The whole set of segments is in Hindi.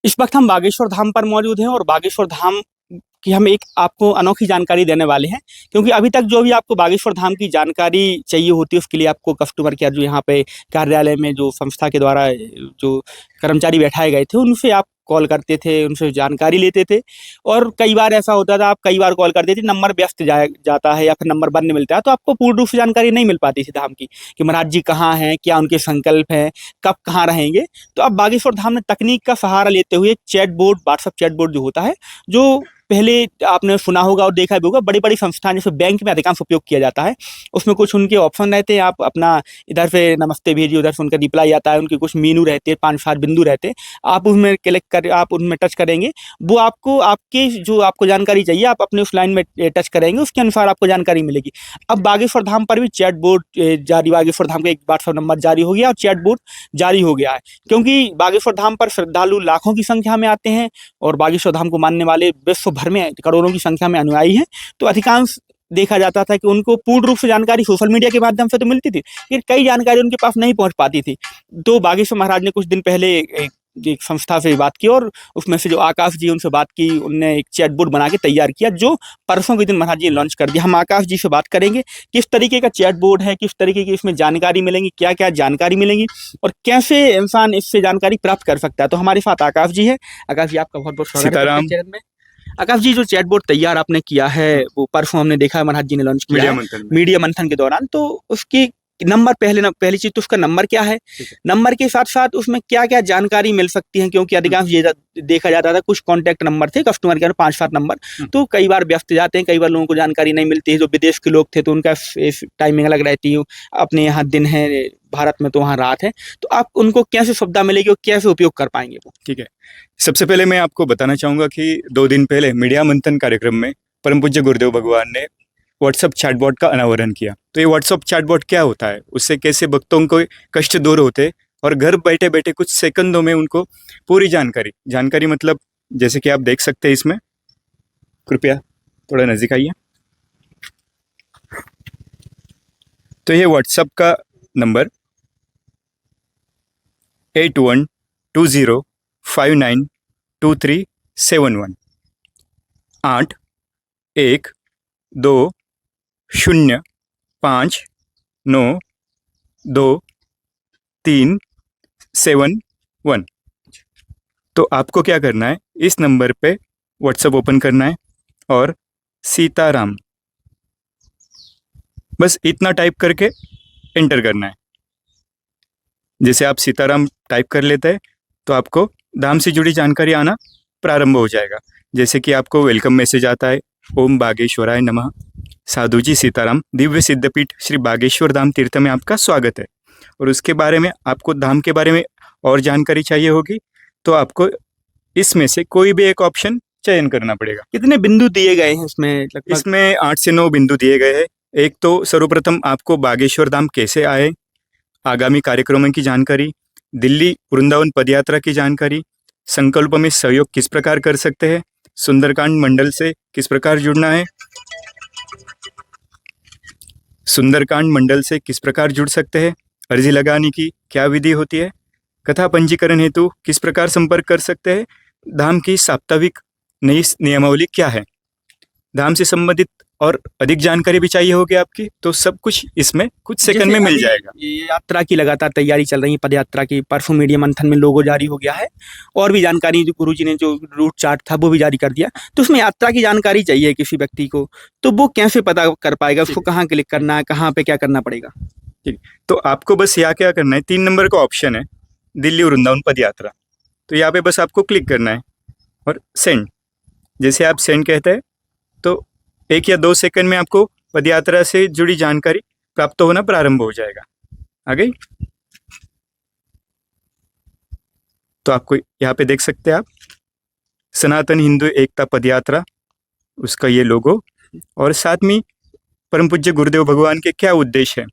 इस वक्त हम बागेश्वर धाम पर मौजूद हैं और बागेश्वर धाम की हम एक आपको अनोखी जानकारी देने वाले हैं, क्योंकि अभी तक जो भी आपको बागेश्वर धाम की जानकारी चाहिए होती है उसके लिए आपको कस्टमर केयर जो यहाँ पे कार्यालय में जो संस्था के द्वारा जो कर्मचारी बैठाए गए थे उनसे आप कॉल करते थे, उनसे जानकारी लेते थे। और कई बार ऐसा होता था, आप कई बार कॉल करते थे, नंबर व्यस्त जाता है या फिर नंबर बंद मिलता है, तो आपको पूर्ण रूप से जानकारी नहीं मिल पाती थी धाम की कि महाराज जी कहाँ हैं, क्या उनके संकल्प हैं, कब कहाँ रहेंगे। तो अब बागेश्वर धाम ने तकनीक का सहारा लेते हुए chat board, WhatsApp chat board जो होता है, जो पहले आपने सुना होगा और देखा भी होगा, बड़ी-बड़ी संस्थान जैसे बैंक में अधिकांश उपयोग किया जाता है। उसमें कुछ उनके ऑप्शन रहते हैं, आप अपना इधर से नमस्ते भेजिए, उधर से उनका रिप्लाई आता है, उनके कुछ मेनू रहते हैं, 5-7 बिंदु रहते हैं। आप उसमें क्लिक कर आप उनमें टच करेंगे, वो आपको आपके जो आपको जानकारी चाहिए, आप अपने उस लाइन में टच करेंगे, उसके अनुसार आपको जानकारी मिलेगी। अब बागेश्वर धाम पर भी चैट बोर्ड जारी, बागेश्वर धाम का एक व्हाट्सएप नंबर जारी हो गया और चैट बोर्ड जारी हो गया है। क्योंकि बागेश्वर धाम पर श्रद्धालु लाखों की संख्या में आते हैं और बागेश्वर धाम को मानने वाले विश्व भर में करोड़ों की संख्या में अनुयायी हैं, तो अधिकांश देखा जाता था कि उनको पूर्ण रूप से जानकारी सोशल मीडिया के माध्यम से तो मिलती थी, लेकिन कई जानकारी उनके पास नहीं पहुंच पाती थी। तो बागेश्वर महाराज ने कुछ दिन पहले एक संस्था से बात की और उसमें से जो आकाश जी उनसे बात की, उनने एक चैट बोर्ड बना के तैयार किया जो परसों के दिन महाराज जी ने लॉन्च कर दिया। हम आकाश जी से बात करेंगे किस तरीके का चैट बोर्ड है, किस तरीके की इसमें जानकारी मिलेंगी, क्या क्या जानकारी मिलेंगी और कैसे इंसान इससे जानकारी प्राप्त कर सकता है। तो हमारे साथ आकाश जी है। आकाश जी, आपका बहुत बहुत स्वागत है सीताराम। चैनल में। आकाश जी, जो चैट बोर्ड तैयार आपने किया है वो परसों हमने देखा है महाराज जी ने लॉन्च किया मीडिया है मंथन में। मीडिया मंथन के दौरान, तो उसकी नंबर पहली चीज तो उसका नंबर क्या है, नंबर के साथ साथ उसमें क्या क्या जानकारी मिल सकती है, क्योंकि अधिकांश ये देखा जाता था कुछ कॉन्टैक्ट नंबर थे कस्टमर केयर 5-7 नंबर, तो कई बार व्यस्त जाते हैं, कई बार लोगों को जानकारी नहीं मिलती है। जो विदेश के लोग थे तो उनका टाइमिंग अलग रहती है, अपने यहाँ दिन है, भारत में तो वहाँ रात है, तो आप उनको कैसे सुविधा मिलेगी और कैसे उपयोग कर पाएंगे वो? ठीक है, सबसे पहले मैं आपको बताना चाहूँगा कि 2 दिन पहले मीडिया मंथन कार्यक्रम में परम पूज्य गुरुदेव भगवान ने व्हाट्सएप चैटबॉट का अनावरण किया। तो ये व्हाट्सएप चैटबॉट क्या होता है, उससे कैसे भक्तों को कष्ट दूर होते और घर बैठे बैठे कुछ सेकंडों में उनको पूरी जानकारी मतलब जैसे कि आप देख सकते हैं इसमें, कृपया थोड़ा नज़दीक आइए। तो ये व्हाट्सएप का नंबर 8120592371 8120592371। तो आपको क्या करना है, इस नंबर पे व्हाट्सएप ओपन करना है और सीताराम बस इतना टाइप करके एंटर करना है। जैसे आप सीताराम टाइप कर लेते हैं तो आपको धाम से जुड़ी जानकारी आना प्रारंभ हो जाएगा। जैसे कि आपको वेलकम मैसेज आता है, ओम बागेश्वराय नमः, साधु जी सीताराम, दिव्य सिद्धपीठ श्री बागेश्वर धाम तीर्थ में आपका स्वागत है। और उसके बारे में आपको धाम के बारे में और जानकारी चाहिए होगी तो आपको इसमें से कोई भी एक ऑप्शन चयन करना पड़ेगा। कितने बिंदु दिए गए हैं इसमें? लगभग इसमें 8 से 9 बिंदु दिए गए हैं। एक तो सर्वप्रथम आपको बागेश्वर धाम कैसे आए, आगामी कार्यक्रमों की जानकारी, दिल्ली वृंदावन पदयात्रा की जानकारी, संकल्प में सहयोग किस प्रकार कर सकते हैं, सुंदरकांड मंडल से किस प्रकार जुड़ना है, सुंदरकांड मंडल से किस प्रकार जुड़ सकते हैं, अर्जी लगाने की क्या विधि होती है, कथा पंजीकरण हेतु किस प्रकार संपर्क कर सकते हैं, धाम की साप्ताहिक नई नियमावली क्या है, धाम से संबंधित और अधिक जानकारी भी चाहिए होगी आपकी, तो सब कुछ इसमें कुछ सेकंड में मिल जाएगा। ये यात्रा की लगातार तैयारी चल रही है, पद यात्रा की, परसों मीडिया मंथन में लोगो जारी हो गया है और भी जानकारी जो गुरुजी ने जो रूट चार्ट था वो भी जारी कर दिया। तो उसमें यात्रा की जानकारी चाहिए किसी व्यक्ति को, तो वो कैसे पता कर पाएगा, उसको कहाँ क्लिक करना है, कहाँ पे क्या करना पड़ेगा? ठीक, तो आपको बस यहाँ क्या करना है, 3 नंबर का ऑप्शन है दिल्ली वृंदावन पद यात्रा, तो यहाँ पे बस आपको क्लिक करना है और सेंड। जैसे आप सेंड कहते हैं तो 1 या 2 सेकंड में आपको पदयात्रा से जुड़ी जानकारी प्राप्त होना प्रारंभ हो जाएगा। आ गई? तो आपको यहाँ पे देख सकते हैं आप, सनातन हिंदू एकता पदयात्रा, उसका ये लोगो और साथ में परम पूज्य गुरुदेव भगवान के क्या उद्देश्य है,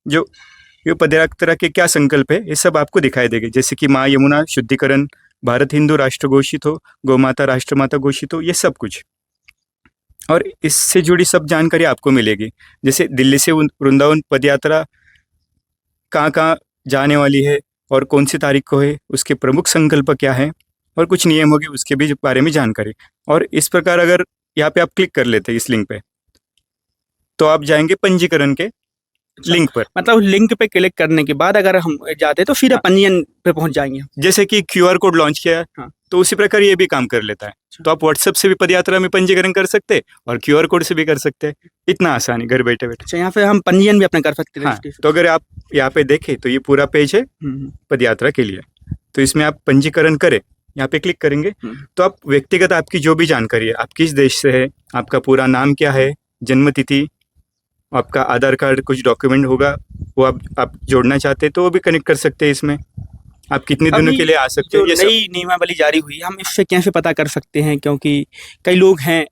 जो ये पदयात्रा के क्या संकल्प है, ये सब आपको दिखाई देंगे। जैसे कि माँ यमुना शुद्धिकरण, भारत हिंदू राष्ट्र घोषित हो, गौ माता राष्ट्रमाता घोषित हो, ये सब कुछ और इससे जुड़ी सब जानकारी आपको मिलेगी। जैसे दिल्ली से वृंदावन पदयात्रा कहाँ कहाँ जाने वाली है और कौन सी तारीख को है, उसके प्रमुख संकल्प क्या है, और कुछ नियम होंगे उसके भी बारे में जानकारी। और इस प्रकार अगर यहाँ पे आप क्लिक कर लेते हैं इस लिंक पे, तो आप जाएंगे पंजीकरण के लिंक पर। मतलब लिंक पे क्लिक करने के बाद अगर हम जाते तो सीधा पंजीयन पे पहुंच जाएंगे। जैसे कि QR कोड लॉन्च किया है, हाँ। तो उसी प्रकार ये भी काम कर लेता है। तो आप व्हाट्सएप से भी पदयात्रा में पंजीकरण कर सकते हैं और QR कोड से भी कर सकते हैं। इतना आसानी, घर बैठे बैठे। अच्छा, यहाँ पे हम पंजीयन भी अपना कर सकते हैं। हाँ, तो अगर आप यहाँ पे देखें तो ये पूरा पेज है पदयात्रा के लिए। तो इसमें आप पंजीकरण करें, यहाँ पे क्लिक करेंगे तो आप व्यक्तिगत आपकी जो भी जानकारी है, आप किस देश से है, आपका पूरा नाम क्या है, जन्म तिथि, आपका आधार कार्ड, कुछ डॉक्यूमेंट होगा वो आप जोड़ना चाहते हैं तो वो भी कनेक्ट कर सकते हैं इसमें। आप कितने दिनों के लिए आ सकते जो हैं, ये नई नियमावली जारी हुई हम इससे कैसे पता कर सकते हैं? क्योंकि कई लोग हैं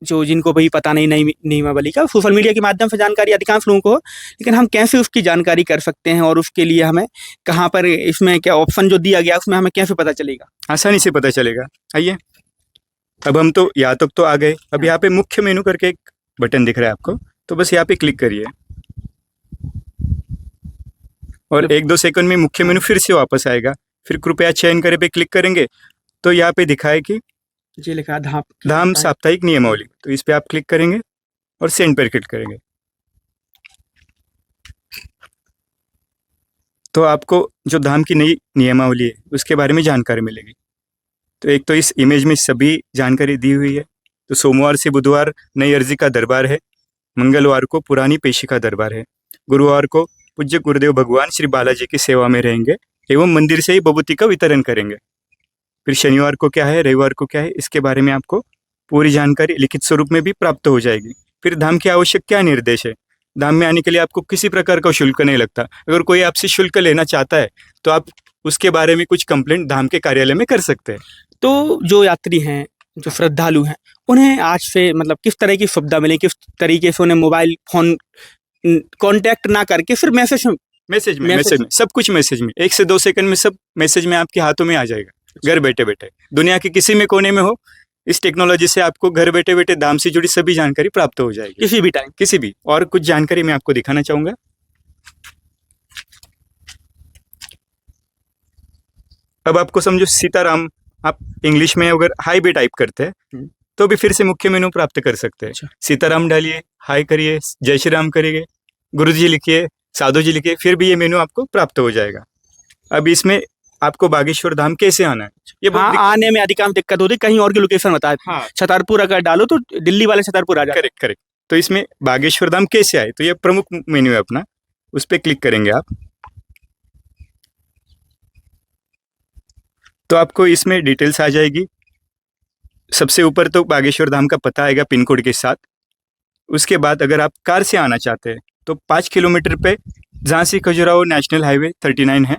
जो जिनको भी पता नहीं नई नियमावली का, सोशल मीडिया के माध्यम से जानकारी अधिकांश लोगों को, लेकिन हम कैसे उसकी जानकारी कर सकते हैं और उसके लिए हमें कहाँ पर इसमें क्या ऑप्शन जो दिया गया उसमें हमें कैसे पता चलेगा? आसानी से पता चलेगा। आइए, अब हम तो यहाँ तक तो आ गए। अब यहाँ पे मुख्य मेनू करके एक बटन दिख रहा है आपको, तो बस यहाँ पे क्लिक करिए और 1-2 सेकंड में मुख्य मेनू फिर से वापस आएगा। फिर कृपया चयन करें पे क्लिक करेंगे तो यहाँ पे दिखाए कि जी लिखा है धाम साप्ताहिक नियमावली, तो इस पे आप क्लिक करेंगे और सेंड पर क्लिक करेंगे तो आपको जो धाम की नई नियमावली है उसके बारे में जानकारी मिलेगी। तो एक तो इस इमेज में सभी जानकारी दी हुई है। तो सोमवार से बुधवार नई अर्जी का दरबार है, मंगलवार को पुरानी पेशी का दरबार है, गुरुवार को पूज्य गुरुदेव भगवान श्री बालाजी की सेवा में रहेंगे एवं मंदिर से ही बबूती का वितरण करेंगे। फिर शनिवार को क्या है, रविवार को क्या है, इसके बारे में आपको पूरी जानकारी लिखित स्वरूप में भी प्राप्त हो जाएगी। फिर धाम के आवश्यक क्या निर्देश है, धाम में आने के लिए आपको किसी प्रकार का शुल्क नहीं लगता। अगर कोई आपसे शुल्क लेना चाहता है तो आप उसके बारे में कुछ कंप्लेंट धाम के कार्यालय में कर सकते हैं। तो जो यात्री हैं, जो श्रद्धालु हैं, उन्हें आज से मतलब किस तरह की सुविधा मिले, किस तरीके से उन्हें मोबाइल फोन कांटेक्ट ना करके फिर मैसेज में सब कुछ मैसेज में 1 से 2 सेकंड में सब मैसेज में आपके हाथों में आ जाएगा। घर बैठे बैठे दुनिया के किसी में कोने में हो, इस टेक्नोलॉजी से आपको घर बैठे बैठे धाम से जुड़ी सभी जानकारी प्राप्त हो जाएगी किसी भी टाइम, किसी भी। और कुछ जानकारी मैं आपको दिखाना चाहूंगा। अब आपको समझो सीताराम, आप इंग्लिश में अगर हाई भी टाइप करते हैं तो भी फिर से मुख्य मेनू प्राप्त कर सकते हैं। सीताराम डालिए, हाई करिए, जय श्री राम करिए, गुरु जी लिखिए, साधु जी लिखिए, फिर भी ये मेनू आपको प्राप्त हो जाएगा। अब इसमें आपको बागेश्वर धाम कैसे आना है, ये आने में अधिकांश दिक्कत होती है। कहीं और की लोकेशन बताए, छतरपुर अगर डालो तो दिल्ली वाले छतरपुर आ जाए। करेक्ट। तो इसमें बागेश्वर धाम कैसे आए, तो ये प्रमुख मेन्यू है अपना, उस पर क्लिक करेंगे आप तो आपको इसमें डिटेल्स आ जाएगी। सबसे ऊपर तो बागेश्वर धाम का पता आएगा पिन कोड के साथ। उसके बाद अगर आप कार से आना चाहते हैं तो 5 किलोमीटर पे झांसी खजुराहो नेशनल हाईवे 39 है।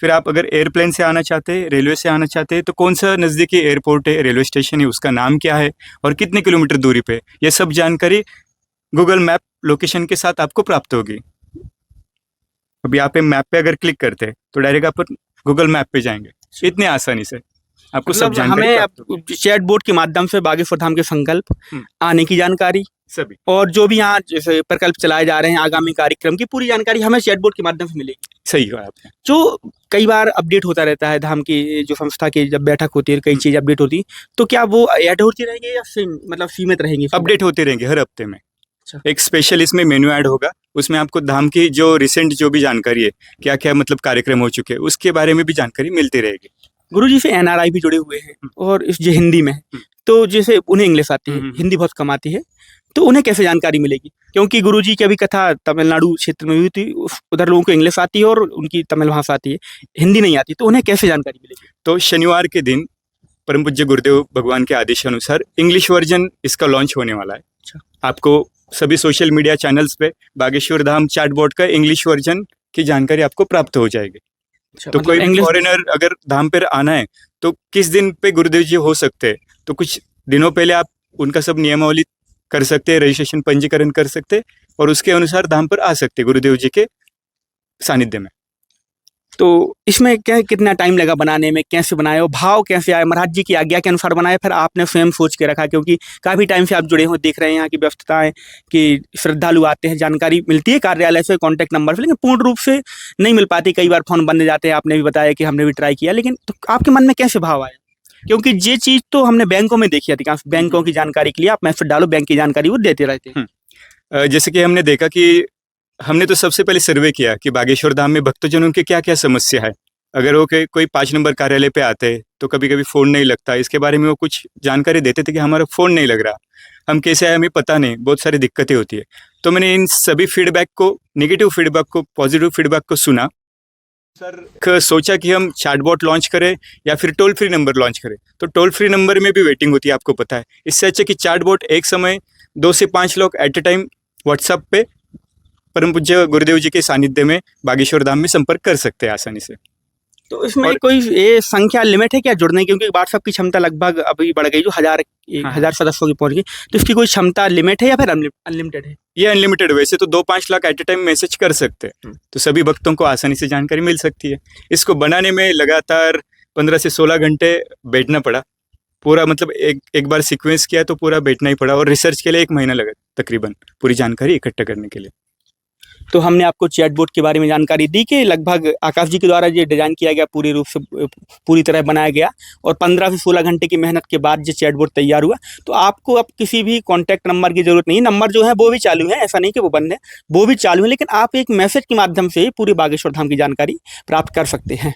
फिर आप अगर एयरप्लेन से आना चाहते हैं, रेलवे से आना चाहते हैं तो कौन सा नज़दीकी एयरपोर्ट है, रेलवे स्टेशन है, उसका नाम क्या है और कितने किलोमीटर दूरी पे, ये सब जानकारी गूगल मैप लोकेशन के साथ आपको प्राप्त होगी। अब यहाँ पे मैप पे अगर क्लिक करते हैं तो डायरेक्ट आप गूगल मैप पे जाएंगे। इतने आसानी से आपको सब जानकारी हमें चैट बोर्ड के माध्यम से बागेश्वर धाम के संकल्प, आने की जानकारी सभी और जो भी यहाँ जैसे प्रकल्प चलाए जा रहे हैं, आगामी कार्यक्रम की पूरी जानकारी हमें चैट बोर्ड के माध्यम से मिलेगी। सही कहा आपने। जो कई बार अपडेट होता रहता है, धाम की जो संस्था की जब बैठक होती है, कई चीज अपडेट होती है, तो क्या वो ऐड होती रहेंगे या मतलब सीमित रहेंगे? अपडेट होते रहेंगे हर हफ्ते में। एक स्पेशल इसमें मेन्यू ऐड होगा, उसमें आपको धाम की जो रिसेंट जो भी जानकारी है, क्या क्या मतलब कार्यक्रम हो चुके हैं, उसके बारे में भी जानकारी मिलती रहेगी। गुरुजी से NRI भी जुड़े हुए हैं और इस जो हिंदी में, तो जैसे उन्हें इंग्लिश आती है, हिंदी बहुत कम आती है, तो उन्हें कैसे जानकारी मिलेगी? क्योंकि गुरुजी की अभी कथा तमिलनाडु क्षेत्र में हुई थी, उधर लोगों को इंग्लिश आती है और उनकी तमिल भाषा आती है, हिंदी नहीं आती, तो उन्हें कैसे जानकारी मिलेगी? तो शनिवार के दिन परम पूज्य गुरुदेव भगवान के आदेश अनुसार इंग्लिश वर्जन इसका लॉन्च होने वाला है। आपको सभी सोशल मीडिया चैनल्स पे बागेश्वर धाम चैटबॉट का इंग्लिश वर्जन की जानकारी आपको प्राप्त हो जाएगी। तो कोई फॉरेनर अगर धाम पर आना है तो किस दिन पे गुरुदेव जी हो सकते हैं, तो कुछ दिनों पहले आप उनका सब नियमावली कर सकते हैं, रजिस्ट्रेशन पंजीकरण कर सकते हैं और उसके अनुसार धाम पर आ सकते हैं गुरुदेव जी के सानिध्य में। तो इसमें क्या कितना टाइम लगा बनाने में, कैसे बनाए और भाव कैसे आए? महाराज जी की आज्ञा के अनुसार बनाए, फिर आपने स्वयं सोच के रखा? क्योंकि काफ़ी टाइम से आप जुड़े हो, देख रहे हैं यहाँ की व्यस्तताएं कि श्रद्धालु आते हैं, जानकारी मिलती है कार्यालय से, कॉन्टैक्ट नंबर से, लेकिन पूर्ण रूप से नहीं मिल पाती, कई बार फोन बंद जाते हैं। आपने भी बताया कि हमने भी ट्राई किया, लेकिन तो आपके मन में कैसे भाव आया? क्योंकि ये चीज तो हमने बैंकों में देखी है, अधिकांश बैंकों की जानकारी के लिए आप मैसेज डालो, बैंक की जानकारी वो देते रहते हैं। जैसे कि हमने देखा कि हमने तो सबसे पहले सर्वे किया कि बागेश्वर धाम में भक्तजनों की क्या क्या समस्या है। अगर वो कोई 5 नंबर कार्यालय पे आते तो कभी कभी फ़ोन नहीं लगता, इसके बारे में वो कुछ जानकारी देते थे कि हमारा फ़ोन नहीं लग रहा, हम कैसे आए हमें पता नहीं, बहुत सारी दिक्कतें होती है। तो मैंने इन सभी फीडबैक को, नेगेटिव फीडबैक को, पॉजिटिव फीडबैक को सुना सर, सोचा कि हम चैटबॉट लॉन्च करें या फिर टोल फ्री नंबर लॉन्च करें। तो टोल फ्री नंबर में भी वेटिंग होती है, आपको पता है। इससे अच्छा कि चैटबॉट एक समय 2 से 5 लोग एट ए टाइम व्हाट्सएप पे परम पूज्य गुरुदेव जी के सानिध्य में बागेश्वर धाम में संपर्क कर सकते हैं आसानी से। तो इसमें और- कोई ये संख्या लिमिट है क्या जुड़ने की? क्योंकि व्हाट्सएप की क्षमता लगभग अभी बढ़ गई, जो 1000 सदस्यों की पहुंच गई, तो इसकी कोई क्षमता लिमिट है या फिर अनलिमिटेड है? ये अनलिमिटेड, वैसे तो 2-5 lakh at a time message कर सकते हैं, तो सभी भक्तों को आसानी से जानकारी मिल सकती है। इसको बनाने में लगातार 15 से 16 घंटे बैठना पड़ा, पूरा मतलब एक बार सीक्वेंस किया तो पूरा बैठना ही पड़ा, और रिसर्च के लिए 1 महीना लगा तकरीबन पूरी जानकारी इकट्ठा करने के लिए। तो हमने आपको चैटबॉट के बारे में जानकारी दी कि लगभग आकाश जी के द्वारा ये डिजाइन किया गया, पूरी रूप से पूरी तरह बनाया गया, और 15 से 16 घंटे की मेहनत के बाद जो चैटबॉट तैयार हुआ। तो आपको अब किसी भी कॉन्टैक्ट नंबर की जरूरत नहीं, नंबर जो है वो भी चालू है, ऐसा नहीं कि वो बंद है, वो भी चालू है, लेकिन आप एक मैसेज के माध्यम से ही पूरी बागेश्वर धाम की जानकारी प्राप्त कर सकते हैं।